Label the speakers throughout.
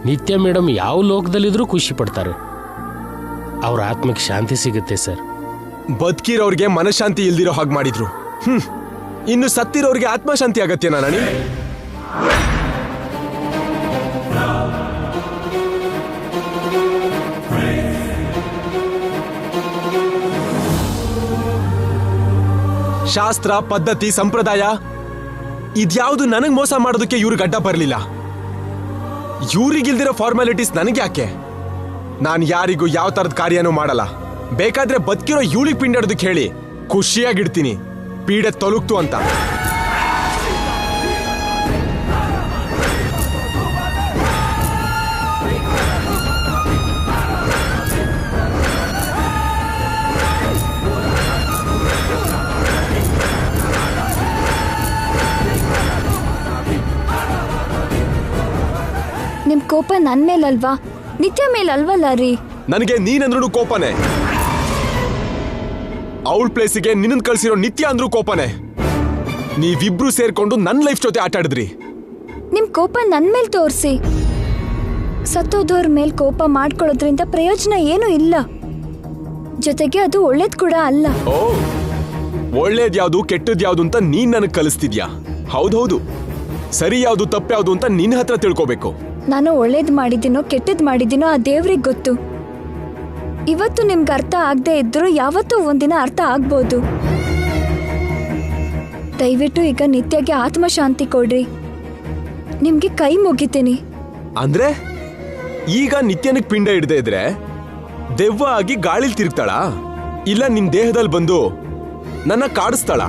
Speaker 1: ನಿತ್ಯ ಮೇಡಮ್ ಯಾವ ಲೋಕದಲ್ಲಿದ್ರೂ ಖುಷಿ ಪಡ್ತಾರೆ. ಅವ್ರ ಆತ್ಮಕ್ಕೆ ಶಾಂತಿ ಸಿಗುತ್ತೆ ಸರ್.
Speaker 2: ಬದುಕಿರೋರ್ಗೆ ಮನಶಾಂತಿ ಇಲ್ದಿರೋ ಹಾಗೆ ಮಾಡಿದ್ರು. ಇನ್ನು ಸತ್ತಿರೋರ್ಗೆ ಆತ್ಮಶಾಂತಿ ಆಗತ್ಯನಾ ನಾನಿ? ಶಾಸ್ತ್ರ, ಪದ್ಧತಿ, ಸಂಪ್ರದಾಯ ಇದ್ಯಾವುದು ನನಗ್ ಮೋಸ ಮಾಡೋದಕ್ಕೆ ಇವ್ರಿಗೆ ಅಡ್ಡ ಬರಲಿಲ್ಲ. ಇವ್ರಿಗಿಲ್ದಿರೋ ಫಾರ್ಮಾಲಿಟೀಸ್ ನನಗೆ ಯಾಕೆ? ನಾನು ಯಾರಿಗೂ ಯಾವ ತರದ ಕಾರ್ಯನೂ ಮಾಡಲ್ಲ. ಬೇಕಾದ್ರೆ ಬದುಕಿರೋ ಇವಳಿಗೆ ಪಿಂಡಾಡೋದಕ್ಕೆ ಹೇಳಿ, ಖುಷಿಯಾಗಿಡ್ತೀನಿ, ಪೀಡೆ ತೊಲಗ್ತು ಅಂತ.
Speaker 3: ನಿಮ್ ಕೋಪ ನನ್ ಮೇಲಲ್ವಾ, ನಿತ್ಯ ಮೇಲಲ್ವಲ್ಲ ರೀ?
Speaker 2: ನನಗೆ ನೀನಂದ್ರೂ ಕೋಪನೆ. ಅವಳ ಪ್ಲೇಸಿಗೆ ನಿನ್ನ ಕಳ್ಸಿರೋ ನಿತ್ಯ ಅಂದ್ರೂ ಕೋಪನೆ. ನೀವಿಬ್ರು ಸೇರ್ಕೊಂಡು ನನ್ನ ಲೈಫ್ ಜೊತೆ ಆಟ ಆಡಿದ್ರಿ.
Speaker 3: ನಿಮ್ ಕೋಪ ನನ್ ಮೇಲ್ ತೋರ್ಸಿ. ಸತ್ತೋದವ್ರ ಮೇಲ್ ಕೋಪ ಮಾಡ್ಕೊಳ್ಳೋದ್ರಿಂದ ಪ್ರಯೋಜನ ಏನೂ ಇಲ್ಲ. ಜೊತೆಗೆ ಅದು ಒಳ್ಳೇದ್ ಕೂಡ ಅಲ್ಲ.
Speaker 2: ಓ, ಒಳ್ಳೇದ್ ಯಾವ್ದು ಕೆಟ್ಟದ್ ಯಾವ್ದು ಅಂತ ನೀನ್ ನನಗ್ ಕಲಿಸ್ತಿದ್ಯಾ? ಹೌದೌದು, ಸರಿ ಯಾವ್ದು ತಪ್ಪ್ಯಾವ್ದು ಅಂತ ನಿನ್ನ ಹತ್ರ ತಿಳ್ಕೋಬೇಕು.
Speaker 3: ನಾನು ಒಳ್ಳೇದ್ ಮಾಡಿದ್ದೀನೋ ಕೆಟ್ಟದ್ ಮಾಡಿದ್ದೀನೋ ಆ ದೇವ್ರಿಗೆ ಗೊತ್ತು. ಇವತ್ತು ನಿಮ್ಗೆ ಅರ್ಥ ಆಗದೆ ಇದ್ರು ಯಾವತ್ತೂ ಒಂದಿನ ಅರ್ಥ ಆಗ್ಬೋದು. ದಯವಿಟ್ಟು ಈಗ ನಿತ್ಯಗೆ ಆತ್ಮಶಾಂತಿ ಕೊಡ್ರಿ. ನಿಮ್ಗೆ ಕೈ ಮುಗಿತೀನಿ.
Speaker 2: ಅಂದ್ರೆ ಈಗ ನಿತ್ಯನಿಗೆ ಪಿಂಡ ಹಿಡ್ದೆ ಇದ್ರೆ ದೆವ್ವ ಆಗಿ ಗಾಳಿಲ್ ತಿರುಗ್ತಾಳ, ಇಲ್ಲ ನಿನ್ ದೇಹದಲ್ಲಿ ಬಂದು ನನ್ನ ಕಾಡಿಸ್ತಾಳ?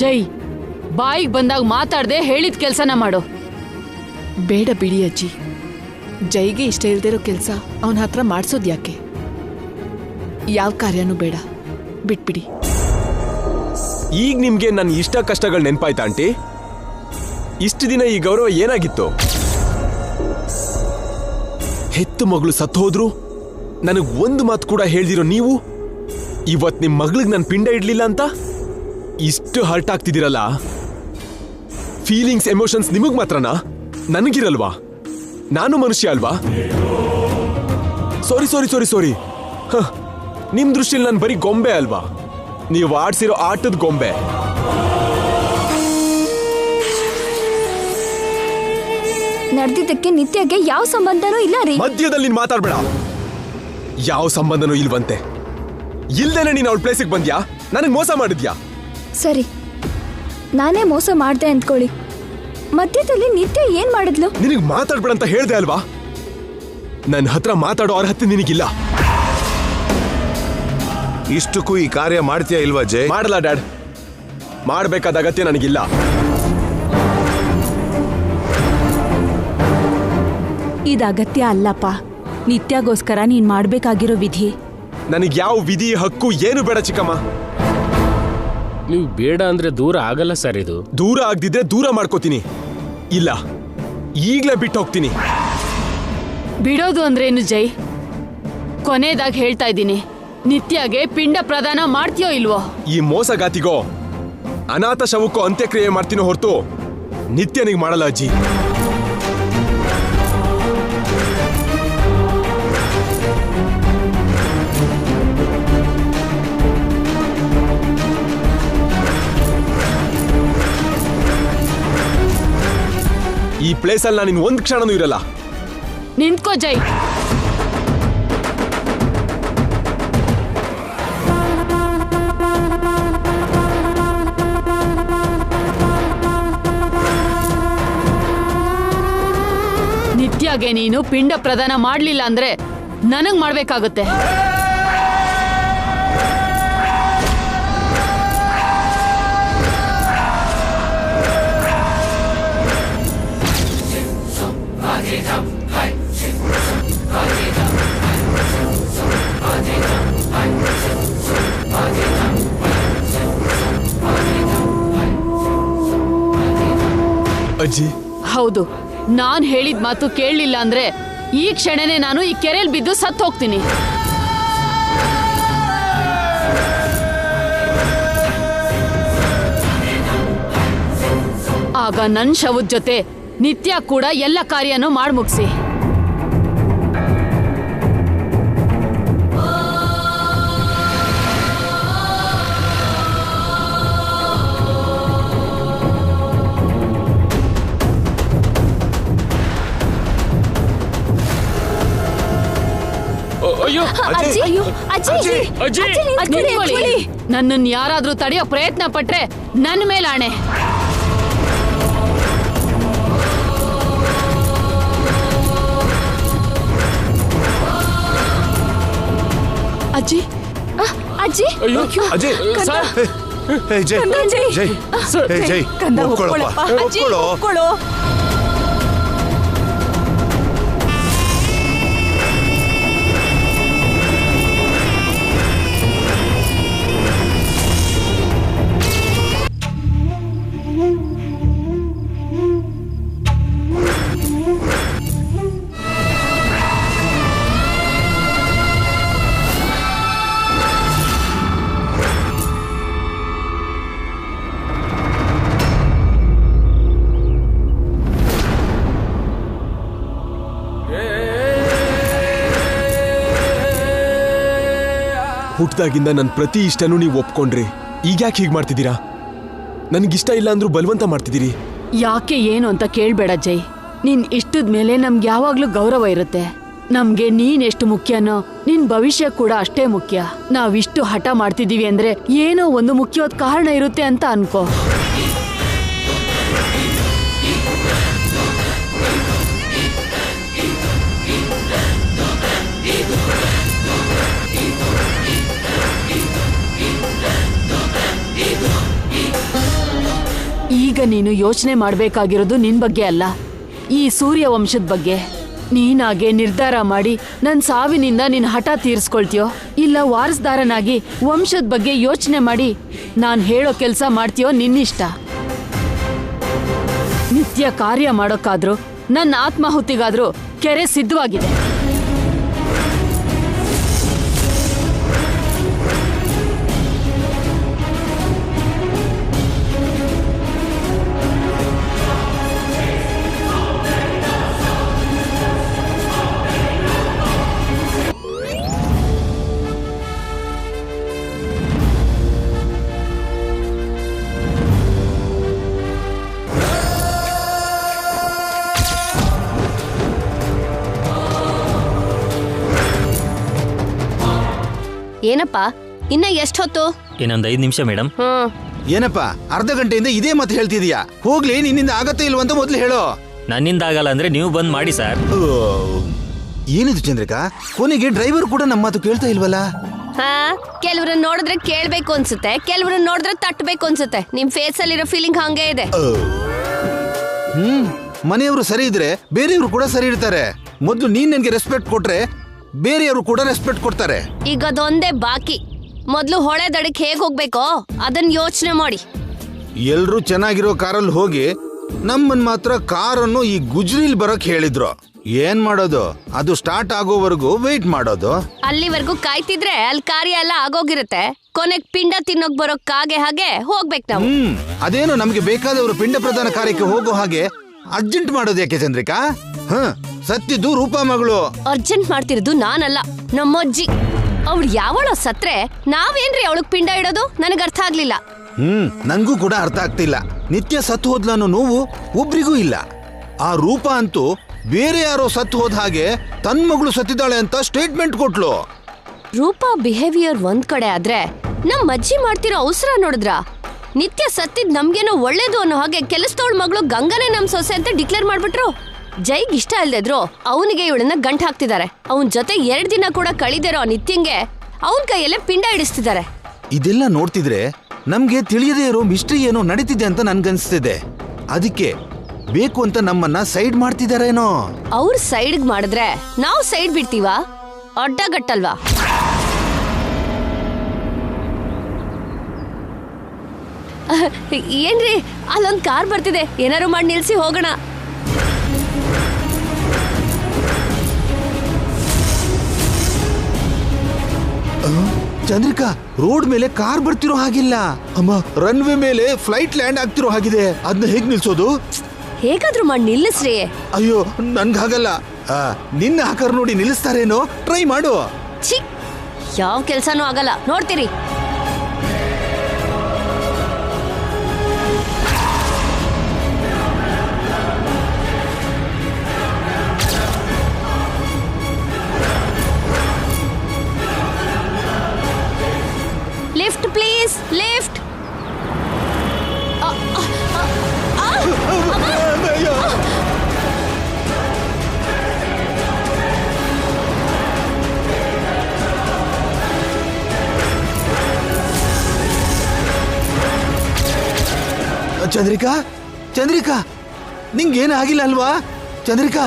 Speaker 4: ಜೈ, ಬಾಯಿಗೆ ಬಂದಾಗ ಮಾತಾಡದೆ ಹೇಳಿದ ಕೆಲಸನ ಮಾಡು.
Speaker 5: ಬೇಡ ಬಿಡಿ ಅಜ್ಜಿ, ಜೈಗೆ ಇಷ್ಟ ಇಲ್ದಿರೋ ಕೆಲಸ ಅವನ ಹತ್ರ ಮಾಡಿಸೋದು ಯಾಕೆ? ಯಾವ ಕಾರ್ಯನೂ ಬೇಡ, ಬಿಟ್ಬಿಡಿ.
Speaker 2: ಈಗ ನಿಮ್ಗೆ ನನ್ನ ಇಷ್ಟ ಕಷ್ಟಗಳು ನೆನ್ಪಾಯ್ತಾ ಆಂಟಿ? ಇಷ್ಟು ದಿನ ಈ ಗೌರವ ಏನಾಗಿತ್ತು? ಹೆತ್ತು ಮಗಳು ಸತ್ತು ಹೋದ್ರು ನನಗ್ ಒಂದು ಮಾತು ಕೂಡ ಹೇಳ್ದಿರೋ ನೀವು ಇವತ್ ನಿಮ್ ಮಗಳಿಗೆ ನನ್ ಪಿಂಡ ಇಡ್ಲಿಲ್ಲ ಅಂತ ಇಷ್ಟು ಹರ್ಟ್ ಆಗ್ತಿದ್ದೀರಲ್ಲ. ಫೀಲಿಂಗ್ಸ್, ಎಮೋಷನ್ಸ್ ನಿಮಗ್ ಮಾತ್ರನಾ? ನನಗಿರಲ್ವಾ? ನಾನು ಮನುಷ್ಯ ಅಲ್ವಾ? ಸಾರಿ ಸಾರಿ ಸಾರಿ ಸಾರಿ ನಿಮ್ ದೃಷ್ಟಿಯಲ್ಲಿ ನಾನು ಬರೀ ಗೊಂಬೆ ಅಲ್ವಾ? ನೀವು ಆಡ್ಸಿರೋ ಆಟದ ಗೊಂಬೆ.
Speaker 3: ನಡೆದಿದ್ದಕ್ಕೆ ನಿತ್ಯಗೆ ಯಾವ ಸಂಬಂಧನೂ ಇಲ್ಲ ರೀ.
Speaker 2: ಮಧ್ಯದಲ್ಲಿ ನೀನ್ ಮಾತಾಡ್ಬೇಡ. ಯಾವ ಸಂಬಂಧನೂ ಇಲ್ವಂತೆ. ಇಲ್ದೇನೆ ನೀನ್ ಅವಳ ಪ್ಲೇಸಿಗೆ ಬಂದ್ಯಾ? ನನಗ್ ಮೋಸ ಮಾಡಿದ್ಯಾ?
Speaker 3: ಸರಿ, ನಾನೇ ಮೋಸ ಮಾಡ್ದೆ ಅಂದ್ಕೊಳ್ಳಿ. ಮಧ್ಯದಲ್ಲಿ ನಿತ್ಯ ಏನ್ ಮಾಡಿದ್ಲು?
Speaker 2: ನಿನಗ್ ಮಾತಾಡ್ಬೇಡ ಅಂತ ಹೇಳ್ದೆ ಅಲ್ವಾ? ನನ್ನ ಹತ್ರ ಮಾತಾಡೋ ಅರ್ಹತೆ ನಿನಗಿಲ್ಲ.
Speaker 6: ಇಷ್ಟಕ್ಕೂ ಈ ಕಾರ್ಯ ಮಾಡ್ತೀಯಾ ಇಲ್ವಾ ಜೈ?
Speaker 2: ಮಾಡಲ್ಲ ಡ್ಯಾಡ್, ಮಾಡ್ಬೇಕಾದ ಅಗತ್ಯ ನನಗಿಲ್ಲ.
Speaker 7: ಇದು ಅಗತ್ಯ ಅಲ್ಲಪ್ಪ, ನಿತ್ಯಗೋಸ್ಕರ ನೀನ್ ಮಾಡ್ಬೇಕಾಗಿರೋ ವಿಧಿ.
Speaker 2: ನನಗ್ ಯಾವ ವಿಧಿ ಹಕ್ಕು ಏನು ಬೇಡ ಚಿಕ್ಕಮ್ಮ.
Speaker 1: ನೀವು ಬೇಡ ಅಂದ್ರೆ ದೂರ ಆಗಲ್ಲ ಸರ್. ಇದು
Speaker 2: ದೂರ ಆಗದಿದ್ರೆ ದೂರ ಮಾಡ್ಕೋತೀನಿ, ಇಲ್ಲ ಈಗ್ಲೇ ಬಿಟ್ಟು ಹೋಗ್ತೀನಿ.
Speaker 4: ಬಿಡೋದು ಅಂದ್ರೇನು ಜೈ? ಕೊನೆದಾಗಿ ಹೇಳ್ತಾ ಇದ್ದೀನಿ, ನಿತ್ಯಗೆ ಪಿಂಡ ಪ್ರದಾನ ಮಾಡ್ತೀಯೋ ಇಲ್ವೋ?
Speaker 2: ಈ ಮೋಸಗಾತಿಗೋ ಅನಾಥ ಶವಕ್ಕೋ ಅಂತ್ಯಕ್ರಿಯೆ ಮಾಡ್ತೀನೋ ಹೊರತು ನಿತ್ಯನಿಗೆ ಮಾಡಲ್ಲ ಅಜ್ಜಿ. ಈ ಪ್ಲೇಸಲ್ಲಿ ನಾನು ಒಂದ್ ಕ್ಷಣನೂ ಇರಲ್ಲ.
Speaker 4: ನಿಂತ್ಕೋ ಜೈ. ನಿತ್ಯಗೆ ನೀನು ಪಿಂಡ ಪ್ರದಾನ ಮಾಡ್ಲಿಲ್ಲ ಅಂದ್ರೆ ನನಗ್ ಮಾಡ್ಬೇಕಾಗುತ್ತೆ.
Speaker 2: ಅಜ್ಜಿ,
Speaker 4: ಹೌದು, ನಾನ್ ಹೇಳಿದ ಮಾತು ಕೇಳಲಿಲ್ಲ ಅಂದ್ರೆ ಈ ಕ್ಷಣನೇ ನಾನು ಈ ಕೆರೆಯಲ್ಲಿ ಬಿದ್ದು ಸತ್ತು ಹೋಗ್ತೀನಿ. ಆಗ ನನ್ ಶವದ ಜೊತೆ ನಿತ್ಯ ಕೂಡ ಎಲ್ಲ ಕಾರ್ಯನೂ ಮಾಡ್ ಮುಗ್ಸಿ.
Speaker 1: ಅಯ್ಯೋ
Speaker 3: ಅಜ್ಜಿ ಅಯ್ಯೋ ಅಜ್ಜಿ
Speaker 1: ಅಜ್ಜಿ
Speaker 4: ನಿಂತ್ಕೊಳ್ಳಿ. ನನ್ನನ್ನು ಯಾರಾದ್ರೂ ತಡೆಯೋ ಪ್ರಯತ್ನ ಪಟ್ರೆ ನನ್ನ ಮೇಲೆ ಆಣೆ.
Speaker 5: ಅಜ್ಜಿ
Speaker 3: ಅಜ್ಜಿ
Speaker 1: ಅಯ್ಯೋ
Speaker 6: ಅಜಯ್
Speaker 1: ಸರ್
Speaker 6: ಹೇ ಜೈ ಜೈ ಹೇ ಜೈ
Speaker 7: ಕಂದ
Speaker 6: ಒಪ್ಕೊಳ್ಳಪ್ಪ
Speaker 7: ಅಜ್ಜಿ
Speaker 6: ಒಪ್ಕೊಳ್ಳೋ
Speaker 7: ಒಪ್ಕೊಳ್ಳೋ.
Speaker 2: ಹುಟ್ದಾಗಿಂದ ನನ್ನ ಪ್ರತಿ ಇಷ್ಟನೂ ನೀವು ಒಪ್ಕೊಂಡ್ರಿ. ಈಗ ಯಾಕೆ ಹೀಗೆ ಮಾಡ್ತಿದ್ದೀರಾ? ನನಗಿಷ್ಟ ಇಲ್ಲ ಅಂದ್ರೂ ಬಲವಂತ ಮಾಡ್ತಿದ್ದೀರಿ.
Speaker 4: ಯಾಕೆ ಏನು ಅಂತ ಕೇಳ್ಬೇಡ ಜೈ. ನಿನ್ ಇಷ್ಟದ ಮೇಲೆ ನಮ್ಗೆ ಯಾವಾಗ್ಲೂ ಗೌರವ ಇರುತ್ತೆ. ನಮ್ಗೆ ನೀನ್ ಎಷ್ಟು ಮುಖ್ಯನೋ ನಿನ್ ಭವಿಷ್ಯ ಕೂಡ ಅಷ್ಟೇ ಮುಖ್ಯ. ನಾವಿಷ್ಟು ಹಠ ಮಾಡ್ತಿದೀವಿ ಅಂದ್ರೆ ಏನೋ ಒಂದು ಮುಖ್ಯವಾದ ಕಾರಣ ಇರುತ್ತೆ ಅಂತ ಅನ್ಕೋ. ಈಗ ನೀನು ಯೋಚನೆ ಮಾಡ್ಬೇಕಾಗಿರೋದು ನಿನ್ ಬಗ್ಗೆ ಅಲ್ಲ, ಈ ಸೂರ್ಯ ವಂಶದ ಬಗ್ಗೆ. ನೀನಾಗೆ ನಿರ್ಧಾರ ಮಾಡಿ ನನ್ ಸಾವಿನಿಂದ ನಿನ್ ಹಠ ತೀರ್ಸ್ಕೊಳ್ತೀಯೋ, ಇಲ್ಲ ವಾರಸ್ದಾರನಾಗಿ ವಂಶದ ಬಗ್ಗೆ ಯೋಚನೆ ಮಾಡಿ ನಾನ್ ಹೇಳೋ ಕೆಲ್ಸ ಮಾಡ್ತೀಯೋ ನಿನ್ನಿಷ್ಟ. ನಿತ್ಯ ಕಾರ್ಯ ಮಾಡೋಕ್ಕಾದ್ರೂ ನನ್ನ ಆತ್ಮಾಹುತಿಗಾದ್ರೂ ಕೆರೆ ಸಿದ್ಧವಾಗಿದೆ.
Speaker 8: ಏನಪ್ಪ ಇನ್ನ ಎಷ್ಟೊತ್ತು?
Speaker 9: ಇನ್ನೊಂದು 5 ನಿಮಿಷ ಮೇಡಮ್.
Speaker 10: ಏನಪ್ಪ ಅರ್ಧ ಗಂಟೆಯಿಂದ ಇದೇ ಮತ್ತೆ ಹೇಳ್ತಿದೀಯಾ? ಹೋಗ್ಲಿ, ನಿನ್ನಿಂದ ಆಗತ್ತೆ ಇಲ್ವಂತ ಮೊದ್ಲು ಹೇಳೋ.
Speaker 9: ನನ್ನಿಂದ ಆಗಲ್ಲ ಅಂದ್ರೆ ನೀವು ಬಂದ್ ಮಾಡಿ ಸರ್.
Speaker 10: ಏನಿದು ಚಂದ್ರಿಕಾ, ಕೊನೆಗೆ ಡ್ರೈವರ್ ಕೂಡ ನಮ್ಮ ಮಾತು ಕೇಳ್ತಾ ಇಲ್ವಲ್ಲ?
Speaker 8: ಹಾ, ಕೆಲವ್ರನ್ನ ನೋಡಿದ್ರೆ ಕೇಳ್ಬೇಕು ಅನ್ಸುತ್ತೆ, ಕೆಲವ್ರನ್ನ ನೋಡಿದ್ರೆ ತಟ್ಟಬೇಕು ಅನ್ಸುತ್ತೆ. ನಿಮ್ ಫೇಸ್ ಅಲ್ಲಿರೋ ಫೀಲಿಂಗ್ ಹಂಗೆ ಇದೆ.
Speaker 10: ಮನೆಯವರು ಸರಿ ಇದ್ರೆ ಬೇರೆಯವರು ಕೂಡ ಸರಿ ಇರ್ತಾರೆ. ಮೊದ್ಲು ನೀನ್ ನನ್ಗೆ ರೆಸ್ಪೆಕ್ಟ್ ಕೊಟ್ರೆ ಬೇರೆಯವರು ಕೂಡ ರೆಸ್ಪೆಕ್ಟ್ ಕೊಡ್ತಾರೆ.
Speaker 8: ಈಗ ಅದೊಂದೇ ಬಾಕಿ. ಮೊದ್ಲು ಹೊಳೆ ದಡಕ್ಕೆ ಹೇಗ್ ಹೋಗ್ಬೇಕೋ ಅದನ್ನ ಯೋಚನೆ ಮಾಡಿ.
Speaker 10: ಎಲ್ರೂ ಚೆನ್ನಾಗಿರೋ ಕಾರಲ್ಲಿ ಹೋಗಿ ನಮ್ಮನ್ ಮಾತ್ರ ಕಾರನ್ನು ಈ ಗುಜ್ರಿಲ್ ಬರಕ್ ಹೇಳಿದ್ರು. ಏನ್ ಮಾಡೋದು? ಅದು ಸ್ಟಾರ್ಟ್ ಆಗೋವರೆಗೂ ವೇಟ್ ಮಾಡೋದು.
Speaker 8: ಅಲ್ಲಿವರೆಗೂ ಕಾಯ್ತಿದ್ರೆ ಅಲ್ಲಿ ಕಾರ್ಯ ಎಲ್ಲ ಆಗೋಗಿರುತ್ತೆ. ಕೊನೆಗ್ ಪಿಂಡ ತಿನ್ನೋಕ್ ಬರೋ ಕಾಗೆ ಹಾಗೆ ಹೋಗ್ಬೇಕು ನಾವು.
Speaker 10: ಅದೇನು ನಮ್ಗೆ ಬೇಕಾದವರು ಪಿಂಡ ಪ್ರಧಾನ ಕಾರ್ಯಕ್ಕೆ ಹೋಗೋ ಹಾಗೆ ಅರ್ಜೆಂಟ್ ಮಾಡೋದು ಯಾಕೆ ಚಂದ್ರಿಕಾ? ಸತ್ತಿದ್ದು ರೂಪಾ ಮಗಳು.
Speaker 8: ಅರ್ಜೆಂಟ್ ಮಾಡ್ತಿರೋದು ನಾನಲ್ಲ, ನಮ್ಮಜ್ಜಿ. ಅವ್ಳು ಯಾವಳ ಸತ್ರೆ ನಾವೇನ್ರಿ ಅವಳಗ್ ಪಿಂಡ ಇಡೋದು? ನನಗ್ ಅರ್ಥ ಆಗ್ಲಿಲ್ಲ.
Speaker 10: ನಂಗೂ ಕೂಡ ಅರ್ಥ ಆಗ್ತಿಲ್ಲ. ನಿತ್ಯ ಸತ್ತು ಹೋದ್ಲ ಅನ್ನೋ ನೋವು ಒಬ್ರಿಗೂ ಇಲ್ಲ. ಆ ರೂಪ ಅಂತೂ ಬೇರೆ ಯಾರೋ ಸತ್ತು ಹೋದ ಹಾಗೆ ತನ್ ಮಗಳು ಸತ್ತಿದ್ದಾಳೆ ಅಂತ ಸ್ಟೇಟ್ಮೆಂಟ್ ಕೊಟ್ಲು.
Speaker 8: ರೂಪಾ ಬಿಹೇವಿಯರ್ ಒಂದ್ ಕಡೆ ಆದ್ರೆ ನಮ್ ಅಜ್ಜಿ ಮಾಡ್ತಿರೋ ಅವಸರ ನೋಡಿದ್ರ? ನಿತ್ಯ ಸತ್ತಿದ್ ನಮ್ಗೇನೋ ಒಳ್ಳೇದು ಅನ್ನೋ ಹಾಗೆ ಕೆಲಸದವಳ ಮಗಳು ಗಂಗನೇ ನಮ್ ಸೊಸೆ ಅಂತ ಡಿಕ್ಲೇರ್ ಮಾಡ್ಬಿಟ್ರು. ಜೈಗ್ ಇಷ್ಟ ಇಲ್ದಿದ್ರು ಅವನಿಗೆ ಇವಳನ್ನ ಗಂಟ್ ಹಾಕ್ತಿದ್ದಾರೆ. ಅವನ್ ಜೊತೆ 2 ದಿನ ಕೂಡ ಕಳಿದಿರೋ ನಿತ್ಯಂಗೆ ಅವನ್ ಕೈಯಲ್ಲೇ ಪಿಂಡ ಇಡಿಸ್ತಿದ್ದಾರೆ.
Speaker 10: ಇದೆಲ್ಲ ನೋಡ್ತಿದ್ರೆ ನಮ್ಗೆ ತಿಳಿಯದೇ ಇರೋ ಮಿಸ್ಟ್ರಿ ಏನೋ ನಡೀತಿದೆ ಅಂತ ನನ್ಗನ್ಸ್ತಿದೆ. ಅದಕ್ಕೆ ಬೇಕು ಅಂತ ನಮ್ಮನ್ನ ಸೈಡ್ ಮಾಡ್ತಿದಾರೇನೋ.
Speaker 8: ಅವ್ರ ಸೈಡ್ ಮಾಡಿದ್ರೆ ನಾವು ಸೈಡ್ ಬಿಡ್ತೀವಾ? ಅಡ್ಡಗಟ್ಟಲ್ವಾ? ಏನ್ರಿ, ಅಲ್ಲೊಂದ್ ಕಾರ್ ಬರ್ತಿದೆ. ಏನಾರು ಮಾಡಿ ನಿಲ್ಸಿ ಹೋಗೋಣ.
Speaker 10: ಚಂದ್ರಿಕಾ, ರೋಡ್ ಮೇಲೆ ಕಾರ್ ಬರ್ತಿರೋ ಹಾಗಿಲ್ಲ ಅಮ್ಮ. ರನ್ವೇ ಮೇಲೆ ಫ್ಲೈಟ್ ಲ್ಯಾಂಡ್ ಆಗ್ತಿರೋ ಹಾಗಿದೆ. ಅದನ್ನ ಹೇಗ್ ನಿಲ್ಸೋದು?
Speaker 8: ಹೇಗಾದ್ರೂ ಮಾಡಿ ನಿಲ್ಲಿಸ್ರಿ.
Speaker 10: ಅಯ್ಯೋ ನನ್ಗಾಗಲ್ಲ. ನಿನ್ನ ಹಾಕರ್ ನೋಡಿ ನಿಲ್ಲಿಸ್ತಾರೇನೋ, ಟ್ರೈ ಮಾಡು.
Speaker 8: ಛೀ, ಯಾವ ಕೆಲ್ಸನೂ ಆಗಲ್ಲ, ನೋಡ್ತೀರಿ. Lift please, lift.
Speaker 10: Chandrika, Chandrika, ನಿಂಗೇನು ಆಗಿಲ್ಲ ಅಲ್ವಾ ಚಂದ್ರಿಕಾ?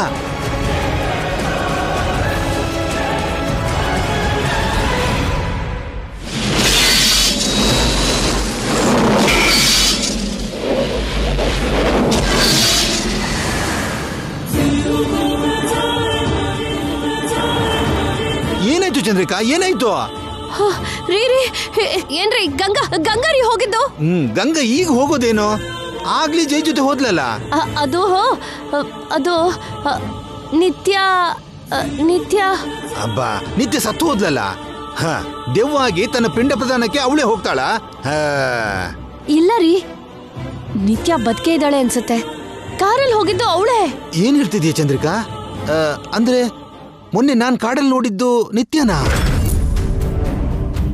Speaker 10: ಏನಾಯ್ತು ಚಂದ್ರಿಕಾ, ಏನಾಯ್ತು?
Speaker 8: ರೀ ಏನ್ರಿ, ಗಂಗಾರಿ ಹೋಗಿದ್ದು?
Speaker 10: ಗಂಗಾ ಈಗ ಹೋಗೋದೇನೋ? ಆಗ್ಲಿ ಜೈ ಜೊತೆ ಹೋದ್ಲಲ್ಲ.
Speaker 8: ಅದು ನಿತ್ಯ
Speaker 10: ಅಬ್ಬಾ, ನಿತ್ಯ ಸತ್ತು ಹೋದ್ಲಲ್ಲ. ದೆವ್ವಾಗಿ ತನ್ನ ಪಿಂಡ ಪ್ರದಾನಕ್ಕೆ ಅವಳೇ ಹೋಗ್ತಾಳ?
Speaker 8: ಇಲ್ಲ ರೀ, ನಿತ್ಯ ಬದುಕೆ ಇದ್ದಾಳೆ ಅನ್ಸುತ್ತೆ. ಕಾರಲ್ಲಿ ಹೋಗಿದ್ದು ಅವಳೇ.
Speaker 10: ಏನ್ ಹೇಳ್ತಿದ್ಯಾ ಚಂದ್ರಿಕಾ? ಅಂದ್ರೆ ಮೊನ್ನೆ ನಾನ್ ಕಾಡಲ್ಲಿ ನೋಡಿದ್ದು ನಿತ್ಯನಾ?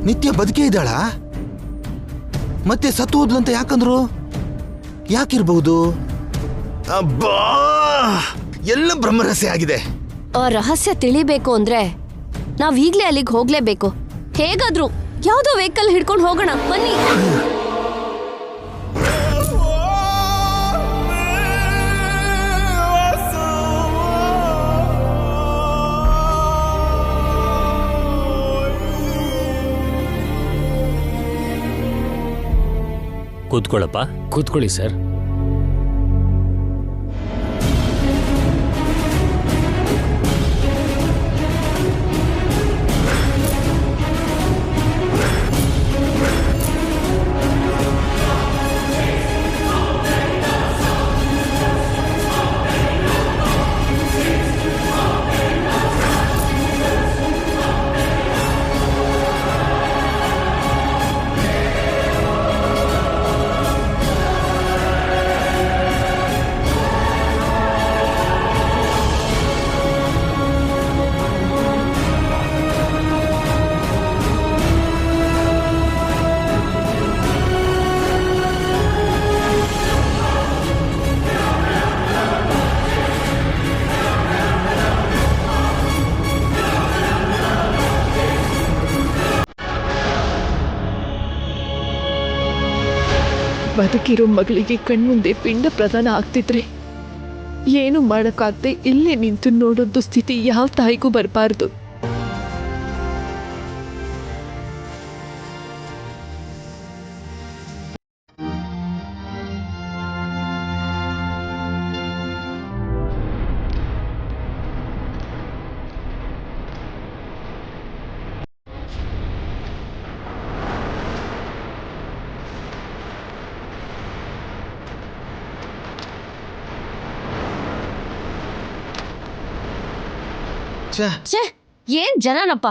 Speaker 10: ನಿತ್ಯ ಬದುಕೆ ಇದ್ದಾಳ? ಮತ್ತೆ ಸತ್ತು ಹೋದ್ಲಂತ ಯಾಕಂದ್ರು? ಯಾಕಿರ್ಬಹುದು? ಅಬ್ಬಾ, ಎಲ್ಲ ಬ್ರಹ್ಮರಹಸ್ಯ ಆಗಿದೆ.
Speaker 8: ಆ ರಹಸ್ಯ ತಿಳಿಬೇಕು ಅಂದ್ರೆ ನಾವ್ ಈಗ್ಲೇ ಅಲ್ಲಿಗೆ ಹೋಗ್ಲೇಬೇಕು. ಹೇಗಾದ್ರೂ ಯಾವ್ದೋ ವೆಹಿಕಲ್ ಹಿಡ್ಕೊಂಡು ಹೋಗೋಣ, ಬನ್ನಿ.
Speaker 9: ಕೂತ್ಕೊಳ್ಳಪ್ಪ.
Speaker 1: ಕೂತ್ಕೊಳ್ಳಿ ಸರ್.
Speaker 5: ಬದುಕಿರೋ ಮಗಳಿಗೆ ಕಣ್ಮುಂದೆ ಪಿಂಡ ಪ್ರದಾನ ಆಗ್ತಿದ್ರೆ ಏನು ಮಾಡೋಕ್ಕಾಗದೆ ಇಲ್ಲೇ ನಿಂತು ನೋಡೋದು ಸ್ಥಿತಿ ಯಾವ ತಾಯಿಗೂ ಬರಬಾರ್ದು.
Speaker 8: ಏನ್ ಜನನಪ್ಪ,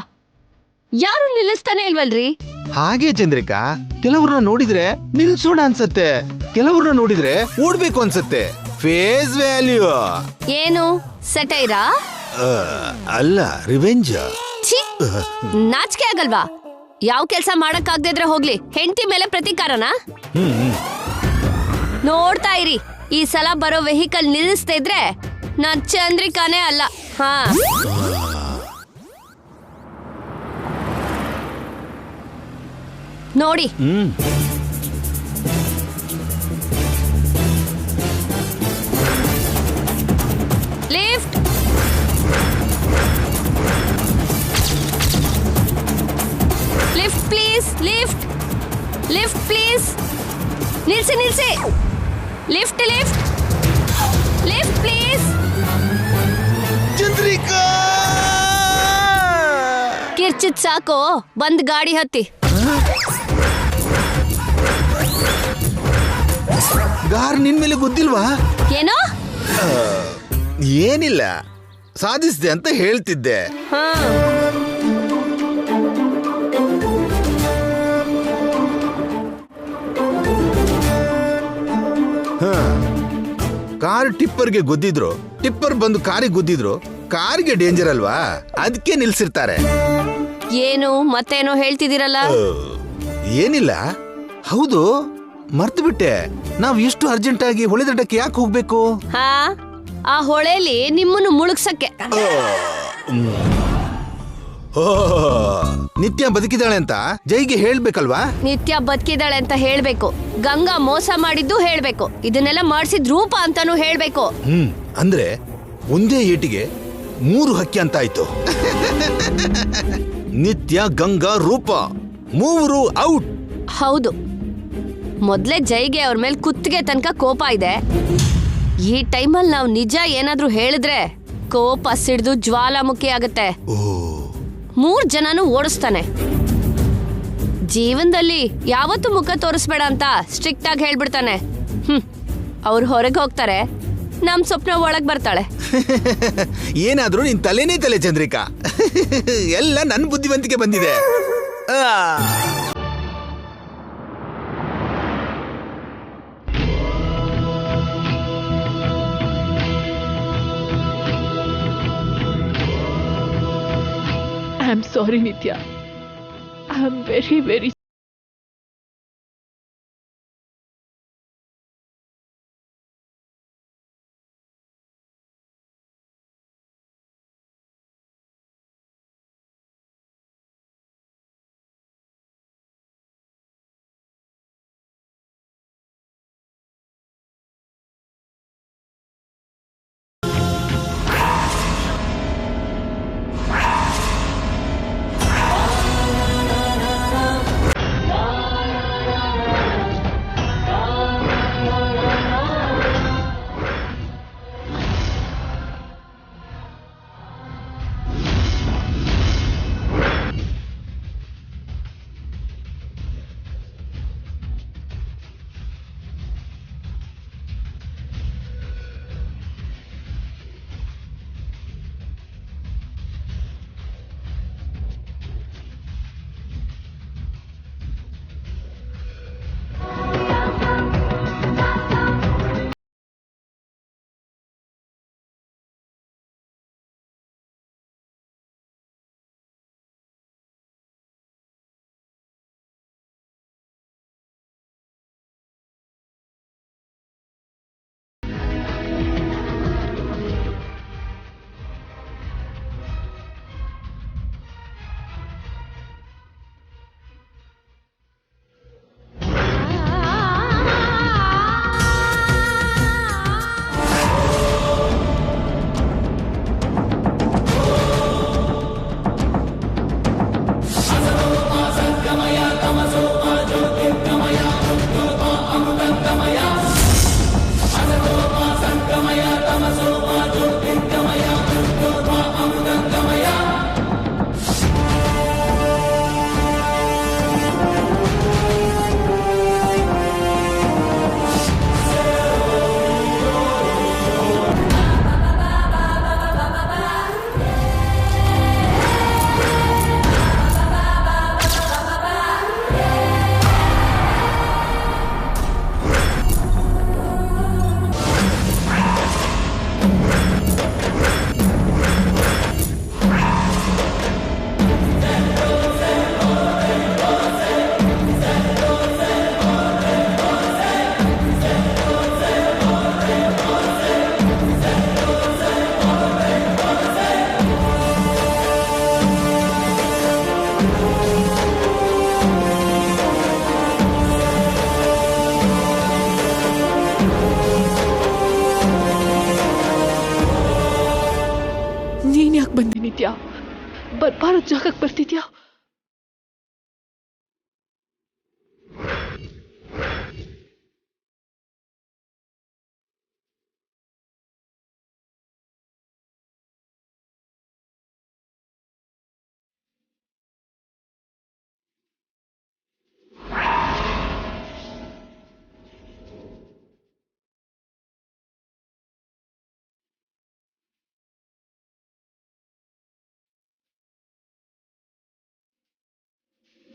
Speaker 8: ಯಾರು ನಿಲ್ಲಿಸ್ತಾನೆ ಇಲ್ವಲ್ರಿ?
Speaker 10: ಹಾಗೆ ಚಂದ್ರಿಕಾ, ಕೆಲವ್ರನ್ನ ನೋಡಿದ್ರೆ ನಿಲ್ಸೋಣ ಅನ್ಸತ್ತೆ, ಕೆಲವ್ರನ್ನ ನೋಡಿದ್ರೆ ಓಡ್ಬೇಕು ಅನ್ಸತ್ತೆ. Face value.
Speaker 8: ಏನು ಸಟೈರಾ?
Speaker 10: ಅಲ್ಲ, ರಿವೆಂಜ್.
Speaker 8: ನಾಚಿಕೆ ಆಗಲ್ವಾ? ಯಾವ ಕೆಲ್ಸ ಮಾಡಕ್ಕಾಗ್ದಿದ್ರೆ ಹೋಗ್ಲಿ, ಹೆಂಡತಿ ಮೇಲೆ ಪ್ರತೀಕಾರನಾ? ನೋಡ್ತಾ ಇರಿ, ಈ ಸಲ ಬರೋ ವೆಹಿಕಲ್ ನಿಲ್ಲಿಸ್ತಾ ಇದ್ರೆ ನಾನ್ ಚಂದ್ರಿಕಾನೇ ಅಲ್ಲ. ಹಾ, ನೋಡಿ. Lift, lift please, lift, lift please. ನಿಲ್ಸಿ ನಿಲ್ಸಿ. Lift lift lift please.
Speaker 10: Chandrika,
Speaker 8: ಕಿರ್ಚಿತ್ ಸಾಕು, ಬಂದ್ ಗಾಡಿ ಹತ್ತಿ.
Speaker 10: ಗಾರ್ ನಿನ್ ಮೇಲೆ ಗೊತ್ತಿಲ್ವಾ?
Speaker 8: ಏನೋ
Speaker 10: ಏನಿಲ್ಲ, ಸಾಧಿಸಿದೆ ಅಂತ ಹೇಳ್ತಿದ್ದೆ.
Speaker 8: ಹಾ
Speaker 10: ಕಾರ್ ಟಿಪ್ಪರ್ಗೆ ಗುದ್ದಿದ್ರು, ಟಿಪ್ಪರ್ ಬಂದು ಕಾರಿಗೆ ಗುದ್ದಿದ್ರು. ಕಾರಿಗೆ ಡೇಂಜರ್ ಅಲ್ವಾ, ಅದಕ್ಕೆ ನಿಲ್ಸಿರ್ತಾರೆ.
Speaker 8: ಏನು ಮತ್ತೇನೋ ಹೇಳ್ತಿದ್ದೀರಲ್ಲ?
Speaker 10: ಏನಿಲ್ಲ. ಹೌದು, ಮರ್ತು ಬಿಟ್ಟೆ, ನಾವು ಇಷ್ಟು ಅರ್ಜೆಂಟ್ ಆಗಿ ಹೊಳೆದಡ್ಡಕ್ಕೆ ಯಾಕೆ ಹೋಗ್ಬೇಕು?
Speaker 8: ಹಾ ಆ ಹೊಳೆಲಿ ನಿಮ್ಮನ್ನು ಮುಳುಗ್ಸಕ್ಕೆ.
Speaker 10: ನಿತ್ಯ ಬದುಕಿದಾಳೆ ಅಂತ ಜೈಗೆ ಹೇಳ್ಬೇಕಲ್ವಾ?
Speaker 8: ನಿತ್ಯ ಬದುಕಿದಾಳೆ ಅಂತ ಹೇಳ್ಬೇಕು, ಗಂಗಾ ಮೋಸ ಮಾಡಿದ್ದು ಹೇಳ್ಬೇಕು, ಇದನ್ನೆಲ್ಲ ಮಾಡಿಸಿದ್ ರೂಪ ಅಂತಾನು ಹೇಳ್ಬೇಕು.
Speaker 10: ಅಂದ್ರೆ ಒಂದೇ ಏಟಿಗೆ 3 ಹಕ್ಕಿ ಅಂತ ಆಯ್ತು. ನಿತ್ಯ, ಗಂಗಾ, ರೂಪ 3 ಔಟ್.
Speaker 8: ಹೌದು, ಮೊದ್ಲೇ ಜೈಗೆ ಅವ್ರ ಮೇಲೆ ಕುತ್ತಿಗೆ ತನಕ ಕೋಪ ಇದೆ. ಈ ಟೈಮಲ್ಲಿ ನಾವು ನಿಜ ಏನಾದ್ರೂ ಹೇಳಿದ್ರೆ ಕೋಪ ಸಿಡ್ದು ಜ್ವಾಲಾಮುಖಿ ಆಗತ್ತೆ. 3 ಜನನು ಓಡಿಸ್ತಾನೆ. ಜೀವನದಲ್ಲಿ ಯಾವತ್ತೂ ಮುಖ ತೋರಿಸ್ಬೇಡ ಅಂತ ಸ್ಟ್ರಿಕ್ಟ್ ಆಗಿ ಹೇಳ್ಬಿಡ್ತಾನೆ. ಅವ್ರು ಹೊರಗೆ ಹೋಗ್ತಾರೆ, ನಮ್ ಸ್ವಪ್ನ ಒಳಗ್ ಬರ್ತಾಳೆ.
Speaker 10: ಏನಾದ್ರೂ ನಿನ್ ತಲೆನೇ ತಲೆ ಚಂದ್ರಿಕಾ. ಎಲ್ಲ ನನ್ನ ಬುದ್ಧಿವಂತಿಕೆ ಬಂದಿದೆ.
Speaker 5: ಐ ಆಮ್ ಸಾರಿ ನಿತ್ಯ, ಐ ಆಮ್ ವೆರಿ ವೆರಿ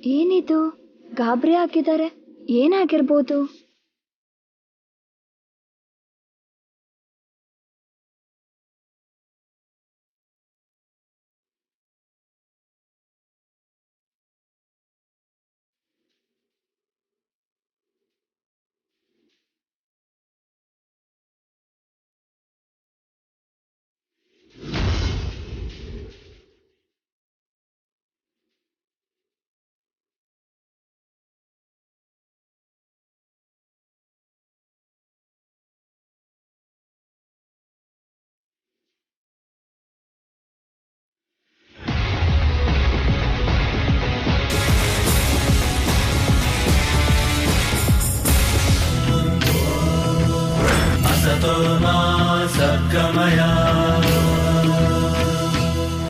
Speaker 3: ಏನಿದು ಗಾಬರಿ ಆಗಿದ್ದಾರೆ? ಏನಾಗಿರ್ಬೋದು?
Speaker 11: सद्गमया